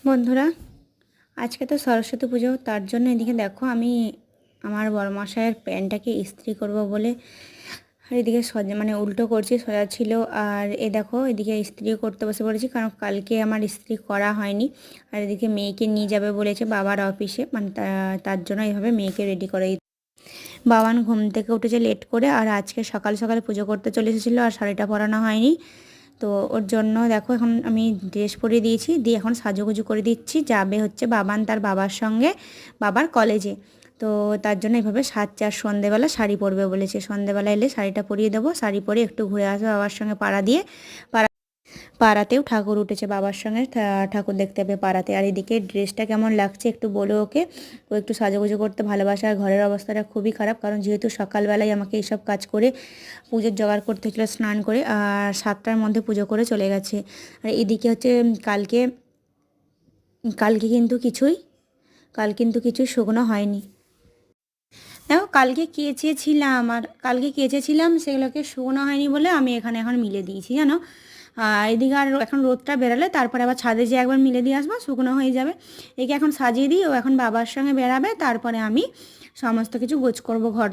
বন্ধুরা, আজকে তো সরস্বতী পুজো, তার জন্য এদিকে দেখো আমি আমার বড়মশাইয়ের প্যান্টটাকে ইস্ত্রি করব বলে আর এদিকে মানে উল্টো করছি, সোজা ছিল। আর এ দেখো এদিকে ইস্ত্রি করতে বসে পড়েছি, কারণ কালকে আমার ইস্ত্রি করা হয়নি। আর এদিকে মেয়েকে নিয়ে যাবে বলেছে বাবার অফিসে, মানে তার জন্য এইভাবে মেয়েকে রেডি করে। বাবান ঘুম থেকে উঠেছে লেট করে, আর আজকে সকাল সকাল পুজো করতে চলে এসেছিলো, আর শাড়িটা পরানো হয়নি। তো ওর জন্য দেখো এখন আমি ড্রেস পরিয়ে দিয়েছি, দিয়ে এখন সাজুগুজু করে দিচ্ছি। যাবে হচ্ছে বাবান তার বাবার সঙ্গে বাবার কলেজে। তো তার জন্য এভাবে সাজছে, আর সন্ধেবেলা শাড়ি পরবে বলেছে। সন্ধেবেলা এলে শাড়িটা পরিয়ে দেবো, শাড়ি পরে একটু ঘুরে আসবে বাবার সঙ্গে পাড়া দিয়ে। পাড়াতেও ঠাকুর উঠেছে, বাবার সঙ্গে ঠাকুর দেখতে হবে পাড়াতে। আর এদিকে ড্রেসটা কেমন লাগছে একটু বলো ওকে। ও একটু সাজুগুজু করতে ভালোবাসে, আর ঘরের অবস্থাটা খুবই খারাপ, কারণ যেহেতু সকালবেলায় আমাকে এইসব কাজ করে পুজোর জোগাড় করতে হচ্ছিলো, স্নান করে, আর 7টার মধ্যে পুজো করে চলে গেছে। আর এদিকে হচ্ছে কালকে কালকে কিন্তু কিছুই কাল কিন্তু কিছুই শুকনো হয়নি। দেখো কালকে কেচেছিলাম, সেগুলোকে শুকনো হয়নি বলে আমি এখানে এখন মিলে দিয়েছি, জানো। আর এদিকে আর এখন রোদটা বেরালে তারপরে আবার ছাদে যে একবার মিলে দিয়ে আসবো, শুকনো হয়ে যাবে। একে এখন সাজিয়ে দিই, ও এখন বাবার সঙ্গে বেরাবে, তারপরে আমি সমস্ত কিছু গোছ করবো। ঘর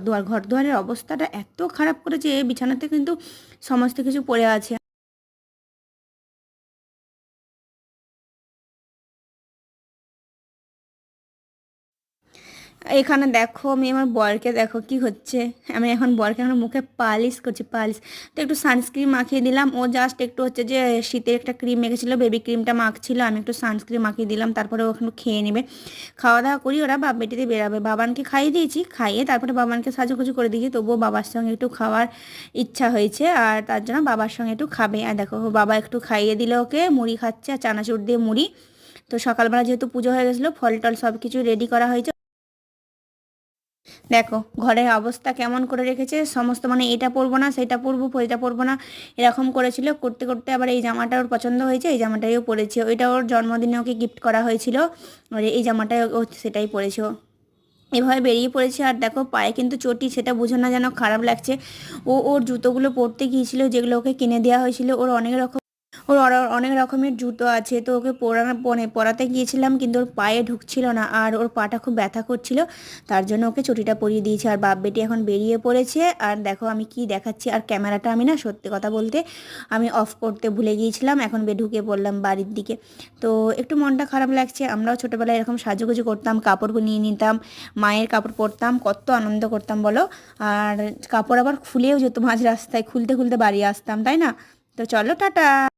দুয়ারের অবস্থাটা এত খারাপ করেছে, বিছানাতে কিন্তু সমস্ত কিছু পড়ে আছে। এখানে দেখো আমি আমার বরকে দেখো কি হচ্ছে। আমি এখন বরকে এখন মুখে পালিশ করছি, পালিশ। তো একটু সানস্ক্রিন মাখিয়ে দিলাম, ও জাস্ট একটু হচ্ছে যে শীতের একটা ক্রিম মেখেছিল, বেবি ক্রিমটা মাখছিল, আমি একটু সানস্ক্রিন মাখিয়ে দিলাম, তারপরে ও এখন খেয়ে নেবে। খাওয়া দাওয়া করি, ওরা বাপ বেটিতে বেরাবে। বাবানকে খাইয়ে দিয়েছি, খাইয়ে তারপরে বাবানকে সাজুগুজু করে দিয়েছি, তবুও বাবার সঙ্গে একটু খাওয়ার ইচ্ছা হয়েছে, আর তার জন্য বাবার সঙ্গে একটু খাবে। আর দেখো বাবা একটু খাইয়ে দিলে ওকে, মুড়ি খাচ্ছে, আর চানাচুর দিয়ে মুড়ি। তো সকালবেলা যেহেতু পুজো হয়ে গেছিলো, ফল টল সব কিছু রেডি করা হয়েছে। দেখো ঘরের অবস্থা কেমন করে রেখেছে সমস্ত, মানে এটা পরবো না সেটা পরবো, এটা পরবো না, এরকম করেছিল। করতে করতে আবার এই জামাটা ওর পছন্দ হয়েছে, এই জামাটাইও পরেছে। ওইটা ওর জন্মদিনে ওকে গিফট করা হয়েছিল, আর এই জামাটাই ও সেটাই পরেছে ও। এভাবে বেরিয়ে পড়েছে। আর দেখো পায়ে কিন্তু চটি, সেটা বুঝো না যেন খারাপ লাগছে। ওর জুতোগুলো পরতে গিয়েছিল, যেগুলো ওকে কিনে দেওয়া হয়েছিল। ওর অনেক রকমের জুতো আছে, তো ওকে পরাতে গিয়েছিলাম, কিন্তু ওর পায়ে ঢুকছিল না, আর ওর পাটা খুব ব্যথা করছিল, তার জন্য ওকে চটিটা পরিয়ে দিয়েছি। আর বাপ বেটি এখন বেরিয়ে পড়েছে। আর দেখো আমি কি দেখাচ্ছি, আর ক্যামেরাটা আমি না সত্যি কথা বলতে আমি অফ করতে ভুলে গিয়েছিলাম, এখন ঢুকে পড়লাম বাড়ির দিকে। তো একটু মনটা খারাপ লাগছে। আমরাও ছোটোবেলায় এরকম সাজুগুজু করতাম, কাপড় নিয়ে নিতাম, মায়ের কাপড় পরতাম, কত আনন্দ করতাম বলো। আর কাপড় আবার খুলেও যেত মাঝ রাস্তায়, খুলতে খুলতে বাড়ি আসতাম, তাই না? তো চলো টাটা।